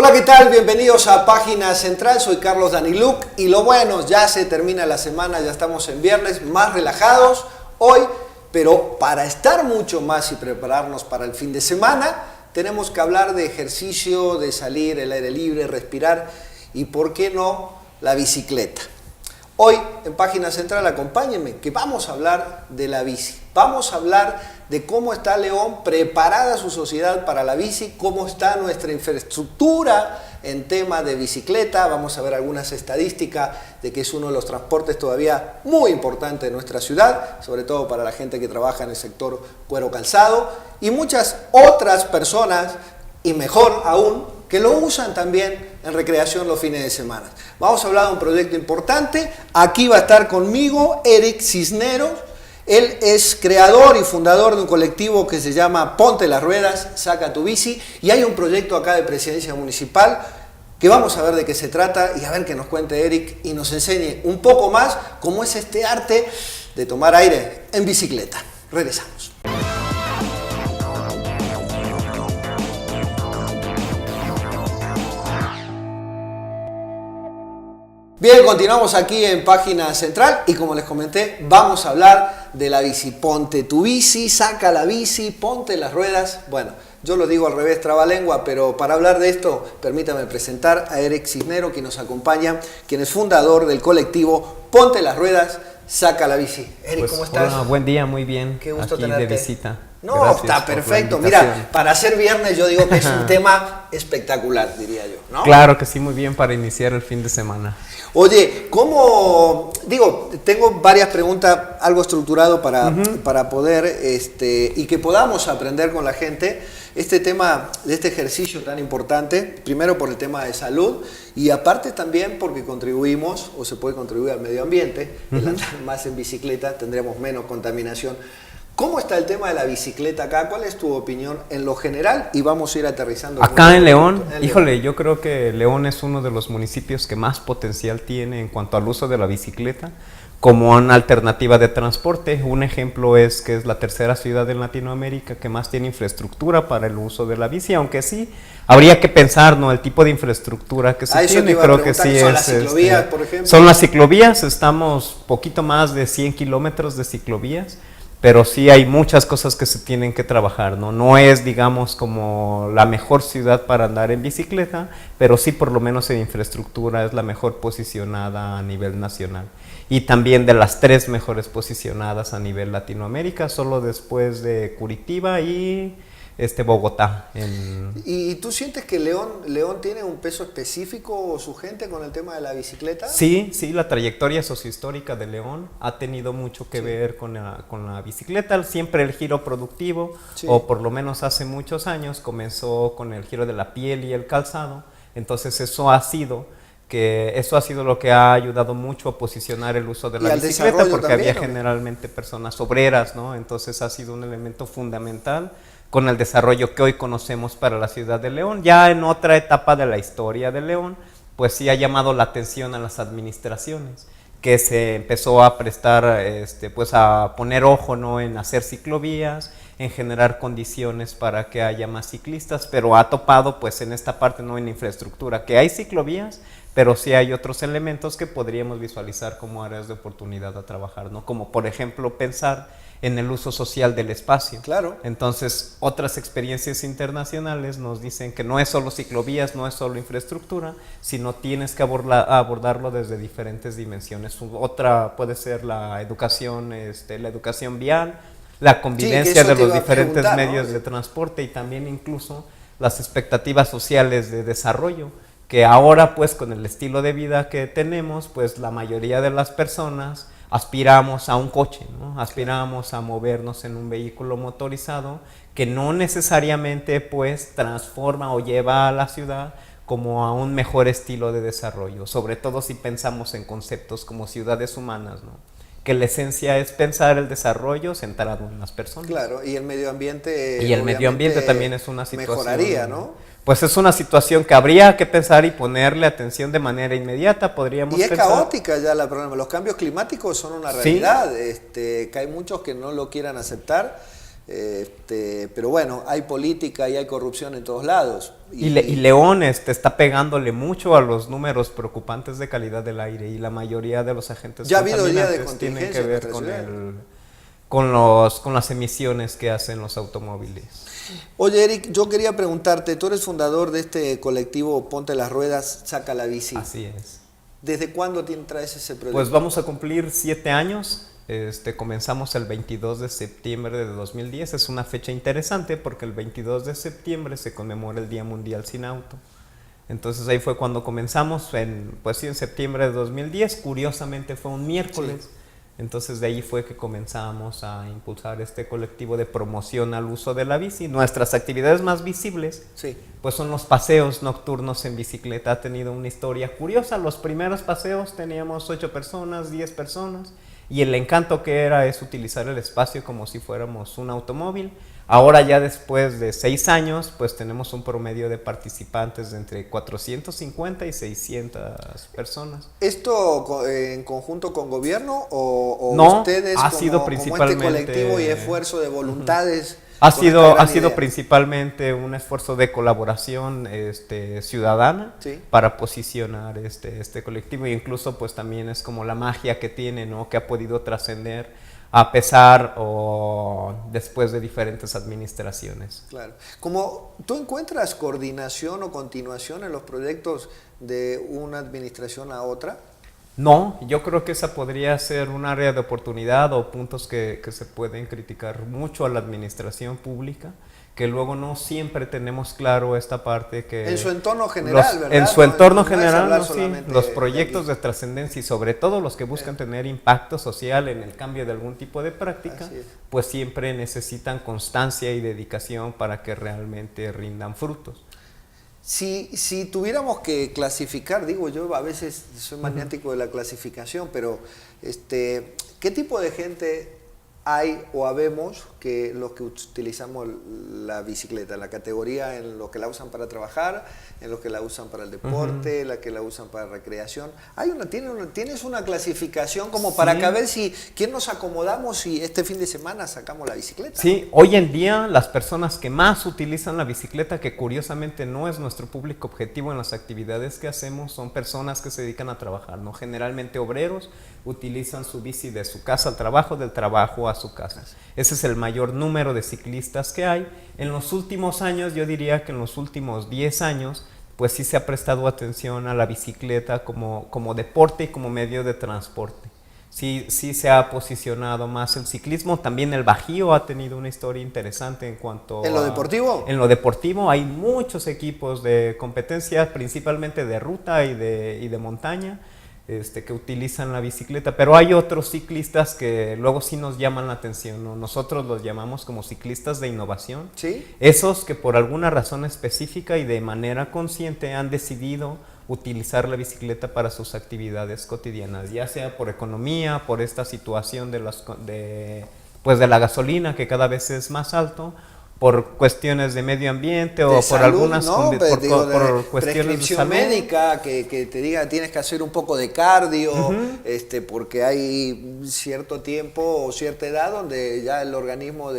Hola, ¿qué tal? Bienvenidos a Página Central, soy Carlos Daniluk y lo bueno, ya se termina la semana, ya estamos en viernes, más relajados hoy, pero para estar mucho más y prepararnos para el fin de semana, tenemos que hablar de ejercicio, de salir, el aire libre, respirar y, ¿por qué no?, la bicicleta. Hoy en Página Central, acompáñenme, que vamos a hablar de la bici. Vamos a hablar de cómo está León, preparada su sociedad para la bici, cómo está nuestra infraestructura en tema de bicicleta. Vamos a ver algunas estadísticas de que es uno de los transportes todavía muy importante de nuestra ciudad, sobre todo para la gente que trabaja en el sector cuero calzado y muchas otras personas, y mejor aún, que lo usan también en recreación los fines de semana. Vamos a hablar de un proyecto importante. Aquí va a estar conmigo Eric Cisneros. Él es creador y fundador de un colectivo que se llama Ponte las Ruedas, Saca tu Bici. Y hay un proyecto acá de Presidencia Municipal que vamos a ver de qué se trata y a ver que nos cuente Eric y nos enseñe un poco más cómo es este arte de tomar aire en bicicleta. Regresamos. Bien, continuamos aquí en Página Central y como les comenté, vamos a hablar de la bici. Ponte tu bici, saca la bici, ponte las ruedas. Bueno, yo lo digo al revés, trabalengua, pero para hablar de esto, permítame presentar a Eric Cisneros, que nos acompaña, quien es fundador del colectivo Ponte las Ruedas, Saca la Bici. Eric, pues, ¿cómo estás? Hola, buen día, muy bien. Qué gusto aquí tenerte. de visita. No, Gracias está por la perfecto. invitación. Mira, para ser viernes yo digo que es un tema espectacular, diría yo, ¿no? Claro que sí, muy bien para iniciar el fin de semana. Oye, ¿cómo? Digo, tengo varias preguntas, algo estructurado para poder, y que podamos aprender con la gente este tema de este ejercicio tan importante, primero por el tema de salud y aparte también porque contribuimos, o se puede contribuir al medio ambiente, el andar más en bicicleta, tendremos menos contaminación. ¿Cómo está el tema de la bicicleta acá? ¿Cuál es tu opinión en lo general? Y vamos a ir aterrizando. Acá en León, híjole, yo creo que León es uno de los municipios que más potencial tiene en cuanto al uso de la bicicleta como una alternativa de transporte. Un ejemplo es que es la tercera ciudad en Latinoamérica que más tiene infraestructura para el uso de la bici, aunque sí, habría que pensar, ¿no?, el tipo de infraestructura que se tiene. Creo que sí ¿Son las ciclovías, por ejemplo? Son las ciclovías, estamos poquito más de 100 kilómetros de ciclovías. Pero sí hay muchas cosas que se tienen que trabajar, ¿no? No es, digamos, como la mejor ciudad para andar en bicicleta, pero sí por lo menos en infraestructura es la mejor posicionada a nivel nacional. Y también de las 3 mejores posicionadas a nivel Latinoamérica, solo después de Curitiba y Bogotá. ¿Y tú sientes que León tiene un peso específico su gente con el tema de la bicicleta? Sí, la trayectoria sociohistórica de León ha tenido mucho que ver con la bicicleta. Siempre el giro productivo, o por lo menos hace muchos años, comenzó con el giro de la piel y el calzado. Entonces eso ha sido lo que ha ayudado mucho a posicionar el uso de la bicicleta, porque también, había generalmente personas obreras, ¿no? Entonces ha sido un elemento fundamental con el desarrollo que hoy conocemos para la ciudad de León. Ya en otra etapa de la historia de León, pues sí ha llamado la atención a las administraciones, que se empezó a prestar, pues a poner ojo, ¿no?, en hacer ciclovías, en generar condiciones para que haya más ciclistas, pero ha topado pues en esta parte, no en infraestructura, que hay ciclovías, pero sí hay otros elementos que podríamos visualizar como áreas de oportunidad a trabajar, ¿no? Como por ejemplo pensar en el uso social del espacio. Claro. Entonces, otras experiencias internacionales nos dicen que no es solo ciclovías, no es solo infraestructura, sino tienes que abordarlo desde diferentes dimensiones. Otra puede ser la educación vial, la convivencia de los diferentes medios de transporte y también incluso las expectativas sociales de desarrollo, que ahora pues con el estilo de vida que tenemos, pues la mayoría de las personas aspiramos a un coche, ¿no? Aspiramos a movernos en un vehículo motorizado que no necesariamente pues transforma o lleva a la ciudad como a un mejor estilo de desarrollo, sobre todo si pensamos en conceptos como ciudades humanas, ¿no?, que la esencia es pensar el desarrollo centrado en las personas. Claro, y el medio ambiente. Y el medio ambiente también es una situación. Mejoraría, ¿no? Pues es una situación que habría que pensar y ponerle atención de manera inmediata, podríamos Y es pensar. caótica ya la problema. Los cambios climáticos son una realidad, que hay muchos que no lo quieran aceptar. Pero bueno, hay política y hay corrupción en todos lados. Y León está pegándole mucho a los números preocupantes de calidad del aire, y la mayoría de los agentes ya ha habido día de contaminantes tienen que contingencia ver con las emisiones que hacen los automóviles. Oye, Eric, yo quería preguntarte, tú eres fundador de este colectivo Ponte las Ruedas, Saca la Bici. Así es. ¿Desde cuándo traes ese proyecto? Pues vamos a cumplir 7 años. Comenzamos el 22 de septiembre de 2010. Es una fecha interesante porque el 22 de septiembre se conmemora el Día Mundial Sin Auto. Entonces ahí fue cuando comenzamos, en septiembre de 2010. Curiosamente fue un miércoles. Sí. Entonces de ahí fue que comenzamos a impulsar este colectivo de promoción al uso de la bici. Nuestras actividades más visibles, sí, pues son los paseos nocturnos en bicicleta. Ha tenido una historia curiosa. Los primeros paseos teníamos 8 personas, 10 personas, y el encanto que era es utilizar el espacio como si fuéramos un automóvil. Ahora ya después de 6 años, pues tenemos un promedio de participantes de entre 450 y 600 personas. ¿Esto en conjunto con gobierno o no, ustedes ha sido principalmente, como este colectivo y esfuerzo de voluntades? Ha sido principalmente un esfuerzo de colaboración ciudadana, ¿sí?, para posicionar este colectivo, e incluso pues también es como la magia que tiene, ¿no?, que ha podido trascender a pesar o después de diferentes administraciones. Claro. ¿Cómo tú encuentras coordinación o continuación en los proyectos de una administración a otra? No, yo creo que esa podría ser un área de oportunidad o puntos que se pueden criticar mucho a la administración pública, que luego no siempre tenemos claro esta parte que... En su entorno general, ¿verdad? En su entorno general, sí, los proyectos de trascendencia y sobre todo los que buscan tener impacto social en el cambio de algún tipo de práctica, pues siempre necesitan constancia y dedicación para que realmente rindan frutos. Si tuviéramos que clasificar, digo yo, a veces soy maniático de la clasificación, pero ¿qué tipo de gente hay o habemos que los que utilizamos la bicicleta, la categoría en los que la usan para trabajar, en los que la usan para el deporte, la que la usan para recreación? ¿Tienes una clasificación como para que a ver si quién nos acomodamos y este fin de semana sacamos la bicicleta? Sí, hoy en día las personas que más utilizan la bicicleta, que curiosamente no es nuestro público objetivo en las actividades que hacemos, son personas que se dedican a trabajar, ¿no? Generalmente obreros utilizan su bici de su casa al trabajo, del trabajo a su casa. Ese es el mayor número de ciclistas que hay. En los últimos años, yo diría que en los últimos 10 años, pues sí se ha prestado atención a la bicicleta como deporte y como medio de transporte. Sí se ha posicionado más el ciclismo. También el Bajío ha tenido una historia interesante en cuanto ¿En lo deportivo? En lo deportivo hay muchos equipos de competencia, principalmente de ruta y de montaña, que utilizan la bicicleta, pero hay otros ciclistas que luego sí nos llaman la atención, ¿no? Nosotros los llamamos como ciclistas de innovación. ¿Sí? Esos que por alguna razón específica y de manera consciente han decidido utilizar la bicicleta para sus actividades cotidianas, ya sea por economía, por esta situación de la gasolina, que cada vez es más alto, por cuestiones de medio ambiente o por salud, algunas ¿no? por cuestiones de salud. Médica, que te diga tienes que hacer un poco de cardio, porque hay cierto tiempo o cierta edad donde ya el organismo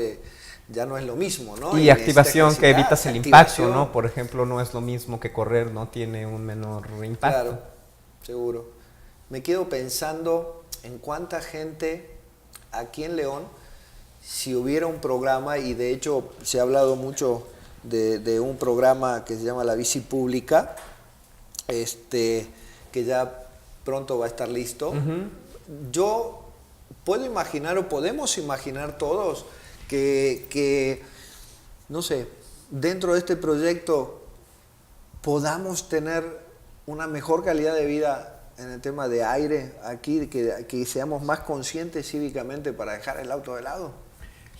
ya no es lo mismo, ¿no? Y activación que evitas el impacto, ¿no? Por ejemplo, no es lo mismo que correr, ¿no? Tiene un menor impacto. Claro, seguro. Me quedo pensando en cuánta gente aquí en León, si hubiera un programa, y de hecho se ha hablado mucho de un programa que se llama La Bici Pública, que ya pronto va a estar listo. Yo puedo imaginar, o podemos imaginar todos, que no sé, dentro de este proyecto podamos tener una mejor calidad de vida en el tema de aire aquí, que seamos más conscientes cívicamente para dejar el auto de lado.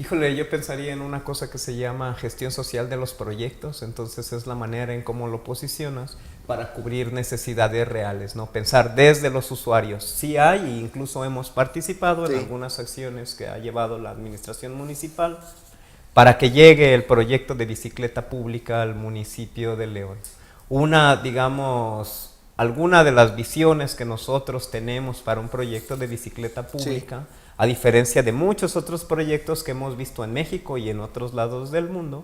Híjole, yo pensaría en una cosa que se llama gestión social de los proyectos. Entonces es la manera en cómo lo posicionas para cubrir necesidades reales, ¿no? Pensar desde los usuarios. Sí hay, e incluso hemos participado en algunas acciones que ha llevado la administración municipal para que llegue el proyecto de bicicleta pública al municipio de León. Alguna de las visiones que nosotros tenemos para un proyecto de bicicleta pública a diferencia de muchos otros proyectos que hemos visto en México y en otros lados del mundo,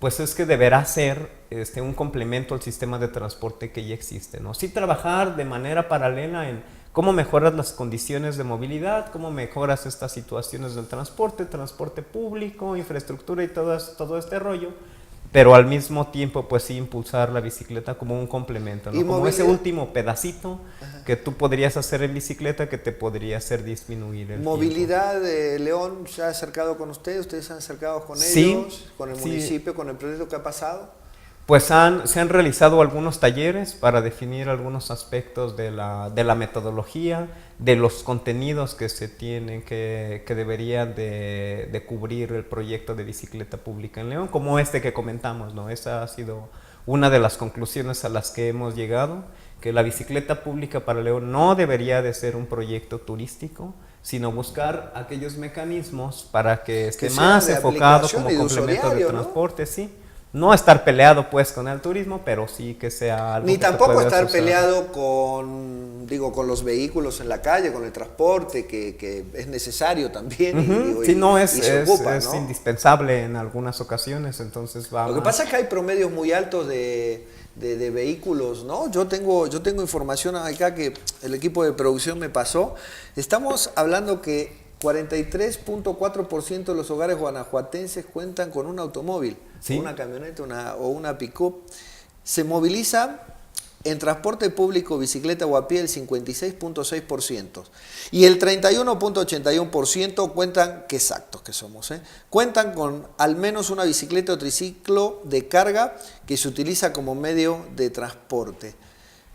pues es que deberá ser un complemento al sistema de transporte que ya existe, ¿no? Sí trabajar de manera paralela en cómo mejoras las condiciones de movilidad, cómo mejoras estas situaciones del transporte público, infraestructura y todo este rollo, pero al mismo tiempo pues sí impulsar la bicicleta como un complemento, ¿no? Como ese último pedacito que tú podrías hacer en bicicleta que te podría hacer disminuir el ¿Movilidad de León se ha acercado con ustedes? ¿Ustedes se han acercado con sí, ellos, con el municipio, con el proyecto que ha pasado? Pues se han realizado algunos talleres para definir algunos aspectos de la metodología, de los contenidos que se tienen, que deberían de cubrir el proyecto de bicicleta pública en León, como este que comentamos, ¿no? Esa ha sido una de las conclusiones a las que hemos llegado, que la bicicleta pública para León no debería de ser un proyecto turístico, sino buscar aquellos mecanismos para que esté más enfocado como complemento de transporte, ¿sí? No estar peleado pues con el turismo, pero sí que sea algo ni que tampoco estar peleado con los vehículos en la calle, con el transporte, que es necesario también. Sí, no, es indispensable en algunas ocasiones, entonces vamos. Lo que pasa es que hay promedios muy altos de vehículos, ¿no? Yo tengo información acá que el equipo de producción me pasó. Estamos hablando que 43.4% de los hogares guanajuatenses cuentan con un automóvil, ¿sí? Una camioneta o una pick-up. Se moviliza en transporte público, bicicleta o a pie el 56.6%. Y el 31.81% cuentan, qué exactos que somos, cuentan con al menos una bicicleta o triciclo de carga que se utiliza como medio de transporte.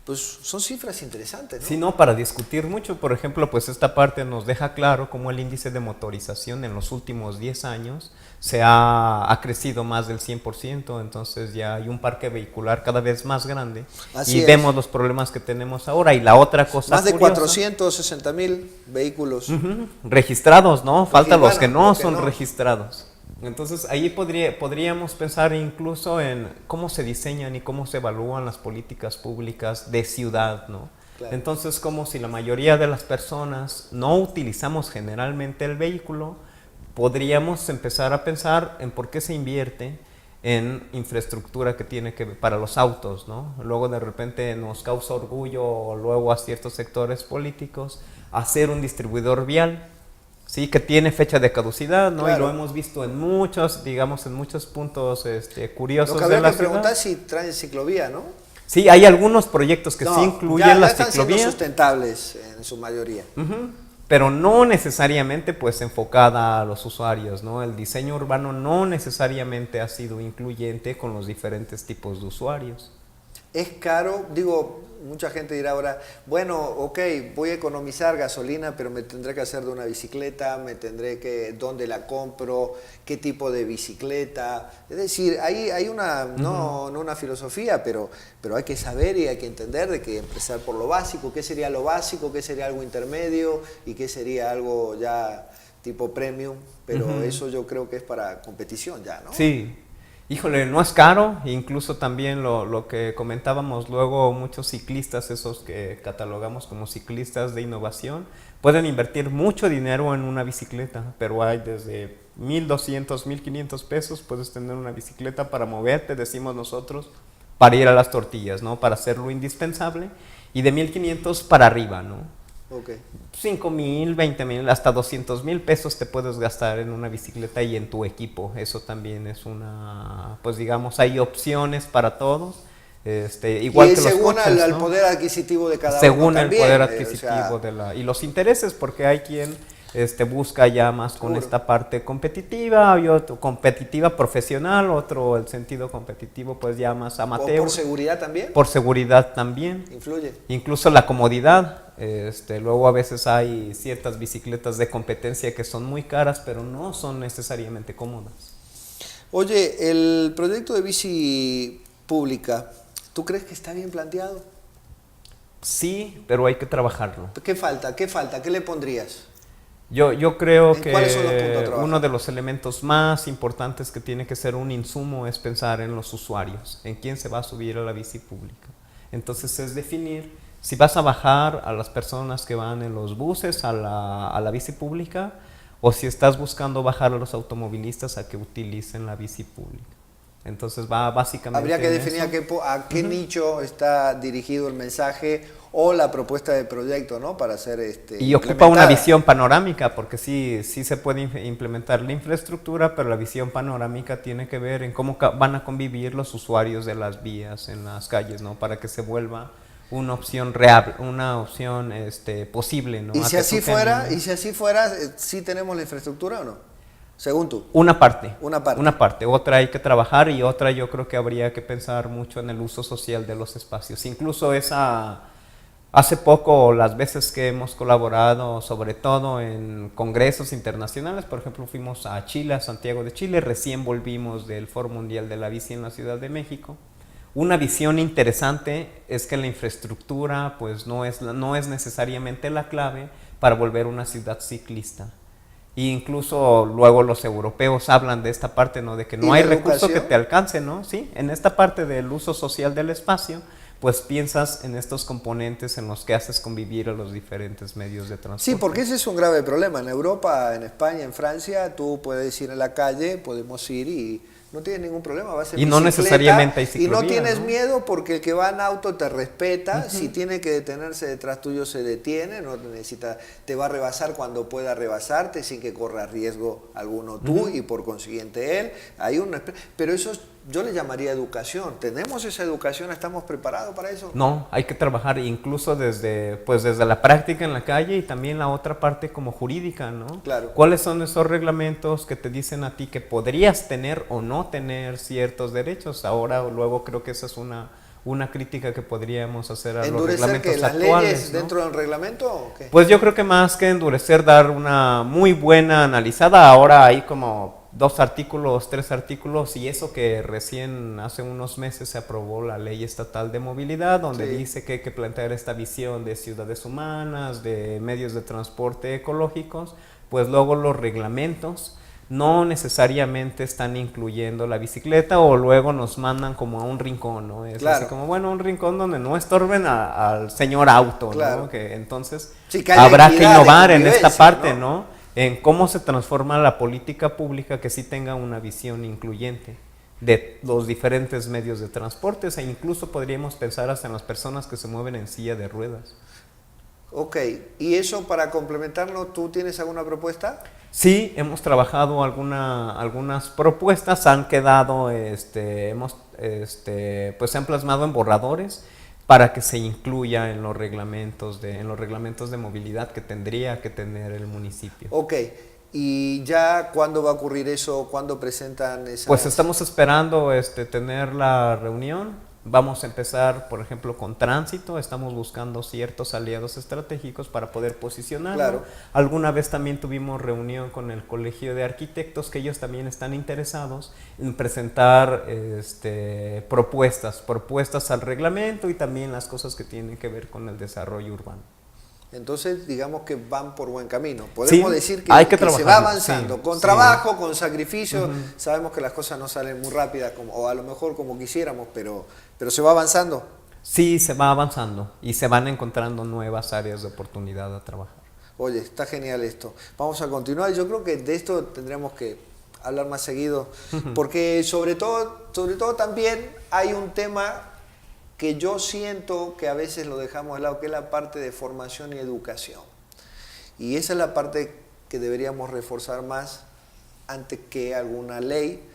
Pues son cifras interesantes, ¿no? Sí, no, para discutir mucho. Por ejemplo, pues esta parte nos deja claro cómo el índice de motorización en los últimos 10 años ha crecido más del 100%, entonces ya hay un parque vehicular cada vez más grande. Así y vemos los problemas que tenemos ahora. Y la otra cosa más de 460,000 vehículos registrados, ¿no? Faltan los que no son registrados. Entonces ahí podríamos pensar incluso en cómo se diseñan y cómo se evalúan las políticas públicas de ciudad, ¿no? Claro. Entonces, como si la mayoría de las personas no utilizamos generalmente el vehículo, podríamos empezar a pensar en por qué se invierte en infraestructura que tiene que ver para los autos, ¿no? Luego de repente nos causa orgullo luego a ciertos sectores políticos hacer un distribuidor vial. Sí, que tiene fecha de caducidad, ¿no? Claro. Y lo hemos visto en muchos puntos curiosos de la ciudad. Lo que habría que preguntar si traen ciclovía, ¿no? Sí, hay algunos proyectos que sí incluyen la ciclovía. Están siendo sustentables en su mayoría. Pero no necesariamente pues enfocada a los usuarios, ¿no? El diseño urbano no necesariamente ha sido incluyente con los diferentes tipos de usuarios. Es caro, mucha gente dirá ahora, bueno, ok, voy a economizar gasolina, pero me tendré que hacer de una bicicleta, dónde la compro, qué tipo de bicicleta. Es decir, hay una, no una filosofía, pero hay que saber y hay que entender de que empezar por lo básico, qué sería lo básico, qué sería algo intermedio y qué sería algo ya tipo premium, pero eso yo creo que es para competición ya, ¿no? Sí. Híjole, no es caro, incluso también lo que comentábamos luego, muchos ciclistas, esos que catalogamos como ciclistas de innovación, pueden invertir mucho dinero en una bicicleta, pero hay desde 1,200, 1,500 pesos, puedes tener una bicicleta para moverte, decimos nosotros, para ir a las tortillas, ¿no? Para hacer lo indispensable, y de 1,500 para arriba, ¿no? Okay. 5,000, 20,000, hasta 200,000 pesos te puedes gastar en una bicicleta y en tu equipo. Eso también es pues digamos, hay opciones para todos. Igual y que según los coches, al poder adquisitivo de cada según uno también. Según el poder adquisitivo y los intereses, porque hay quien busca ya más con esta parte competitiva, y otro competitiva profesional, otro el sentido competitivo pues ya más amateur. ¿O por seguridad también? Por seguridad también. Influye. Incluso la comodidad. Luego a veces hay ciertas bicicletas de competencia que son muy caras, pero no son necesariamente cómodas. Oye, el proyecto de bici pública, ¿tú crees que está bien planteado? Sí, pero hay que trabajarlo. ¿Qué falta? ¿Qué le pondrías? Yo creo que ¿Cuáles son los puntos de trabajo? Uno de los elementos más importantes que tiene que ser un insumo es pensar en los usuarios, en quién se va a subir a la bici pública. Entonces es definir Si vas a bajar a las personas que van en los buses a la bici pública, o si estás buscando bajar a los automovilistas a que utilicen la bici pública. Entonces va básicamente. Habría que definir a qué nicho está dirigido el mensaje o la propuesta de proyecto, ¿no? Para hacer y ocupa una visión panorámica, porque sí se puede implementar la infraestructura, pero la visión panorámica tiene que ver en cómo van a convivir los usuarios de las vías en las calles, ¿no? Para que se vuelva una opción real, una opción posible, ¿no? Y si así fuera, ¿sí tenemos la infraestructura o no? Según tú. Una parte. Una parte. Una parte. Otra hay que trabajar y otra yo creo que habría que pensar mucho en el uso social de los espacios. Incluso hace poco, las veces que hemos colaborado, sobre todo en congresos internacionales, por ejemplo, fuimos a Chile, a Santiago de Chile, recién volvimos del Foro Mundial de la Bici en la Ciudad de México. Una visión interesante es que la infraestructura pues no es necesariamente la clave para volver una ciudad ciclista. E incluso luego los europeos hablan de esta parte, ¿no? De que no hay recurso que te alcance, ¿no? Sí, en esta parte del uso social del espacio, pues piensas en estos componentes en los que haces convivir a los diferentes medios de transporte. Sí, porque ese es un grave problema. En Europa, en España, en Francia, tú puedes ir a la calle, podemos ir y no tienes ningún problema, vas en y no necesariamente hay ciclovía, y no tienes miedo porque el que va en auto te respeta, si tiene que detenerse detrás tuyo se detiene, no necesita, te va a rebasar cuando pueda rebasarte sin que corra riesgo alguno tú y por consiguiente él. Hay pero eso yo le llamaría educación. ¿Tenemos esa educación? ¿Estamos preparados para eso? No, hay que trabajar incluso desde la práctica en la calle y también la otra parte como jurídica, ¿no? Claro. ¿Cuáles son esos reglamentos que te dicen a ti que podrías tener o no tener ciertos derechos? Ahora o luego creo que esa es una crítica que podríamos hacer a los reglamentos ¿Endurecer las actuales, leyes, ¿no?, dentro del reglamento o qué? Pues yo creo que más que endurecer, dar una muy buena analizada. Ahora hay como 2 artículos, 3 artículos, y eso que recién hace unos meses se aprobó la Ley Estatal de Movilidad, donde dice que hay que plantear esta visión de ciudades humanas, de medios de transporte ecológicos. Pues luego los reglamentos no necesariamente están incluyendo la bicicleta, o luego nos mandan como a un rincón, ¿no? Es así como, bueno, un rincón donde no estorben al señor auto, ¿no? Que entonces habrá que innovar en esta parte, ¿no? En cómo se transforma la política pública que sí tenga una visión incluyente de los diferentes medios de transporte, e incluso podríamos pensar hasta en las personas que se mueven en silla de ruedas. Ok, y eso para complementarlo, ¿tú tienes alguna propuesta? Sí, hemos trabajado algunas propuestas, han quedado, pues se han plasmado en borradores para que se incluya en los reglamentos de movilidad que tendría que tener el municipio. Ok, ¿y ya cuándo va a ocurrir eso? ¿Cuándo presentan esa? Pues estamos esperando tener la reunión. Vamos a empezar, por ejemplo, con tránsito. Estamos buscando ciertos aliados estratégicos para poder posicionarlo. Claro. Alguna vez también tuvimos reunión con el Colegio de Arquitectos, que ellos también están interesados en presentar propuestas al reglamento y también las cosas que tienen que ver con el desarrollo urbano. Entonces, digamos que van por buen camino. Podemos decir que se va avanzando, con trabajo, con sacrificio. Sabemos que las cosas no salen muy rápidas, o a lo mejor como quisiéramos, pero se va avanzando. Sí, se va avanzando y se van encontrando nuevas áreas de oportunidad a trabajar. Oye, está genial esto. Vamos a continuar. Yo creo que de esto tendríamos que hablar más seguido, porque sobre todo también hay un tema que yo siento que a veces lo dejamos de lado, que es la parte de formación y educación. Y esa es la parte que deberíamos reforzar más antes que alguna ley,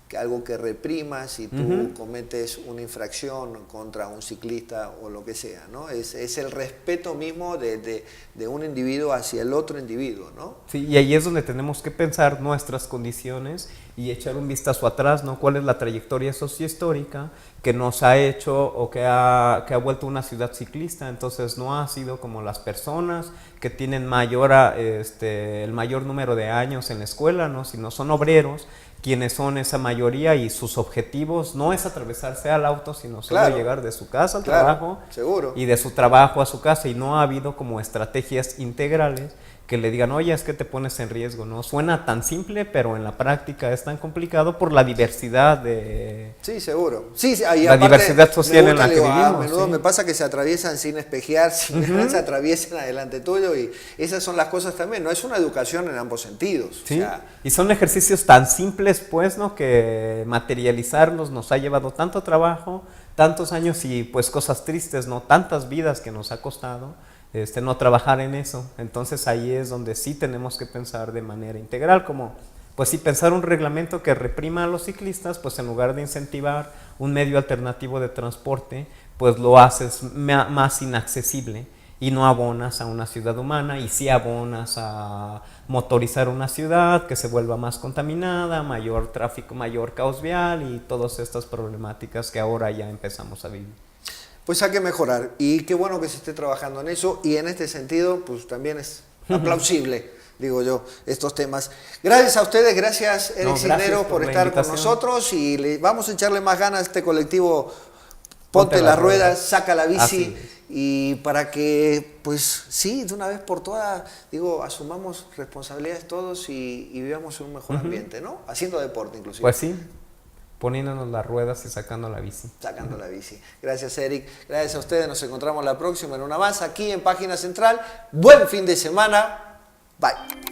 que algo que reprima si tú cometes una infracción contra un ciclista o lo que sea, ¿no? Es el respeto mismo de un individuo hacia el otro individuo, ¿no? Sí, y ahí es donde tenemos que pensar nuestras condiciones y echar un vistazo atrás, ¿no? ¿Cuál es la trayectoria sociohistórica que nos ha hecho o que ha vuelto una ciudad ciclista? Entonces no ha sido como las personas que tienen el mayor número de años en la escuela, ¿no? Sino son obreros quienes son esa mayoría, y sus objetivos no es atravesarse al auto, sino solo llegar de su casa al trabajo, seguro, y de su trabajo a su casa, y no ha habido como estrategias integrales que le digan, oye, es que te pones en riesgo, ¿no? Suena tan simple, pero en la práctica es tan complicado por la diversidad de... Sí, seguro. Sí, ahí la aparte, diversidad social en la que vivimos. A menudo ¿sí? me pasa que se atraviesan sin espejear, se atraviesan adelante tuyo, y esas son las cosas también, ¿no? Es una educación en ambos sentidos. Sí, O sea, y son ejercicios tan simples, pues, ¿no? Que materializarlos nos ha llevado tanto trabajo, tantos años y pues cosas tristes, ¿no? Tantas vidas que nos ha costado no trabajar en eso. Entonces ahí es donde sí tenemos que pensar de manera integral, como pues sí pensar un reglamento que reprima a los ciclistas, pues en lugar de incentivar un medio alternativo de transporte, pues lo haces más inaccesible y no abonas a una ciudad humana, y sí abonas a motorizar una ciudad que se vuelva más contaminada, mayor tráfico, mayor caos vial y todas estas problemáticas que ahora ya empezamos a vivir. pues hay que mejorar, y qué bueno que se esté trabajando en eso, y en este sentido, pues también es aplausible, digo yo, estos temas. Gracias a ustedes, gracias Eric Cisneros por estar con nosotros, y vamos a echarle más ganas a este colectivo Ponte las ruedas, saca la bici, y para que, pues sí, de una vez por todas, digo, asumamos responsabilidades todos y vivamos en un mejor ambiente, ¿no? Haciendo deporte inclusive. Pues sí, poniéndonos las ruedas y sacando la bici. Sacando la bici. Gracias, Eric. Gracias a ustedes. Nos encontramos la próxima en una más aquí en Página Central. Buen fin de semana. Bye.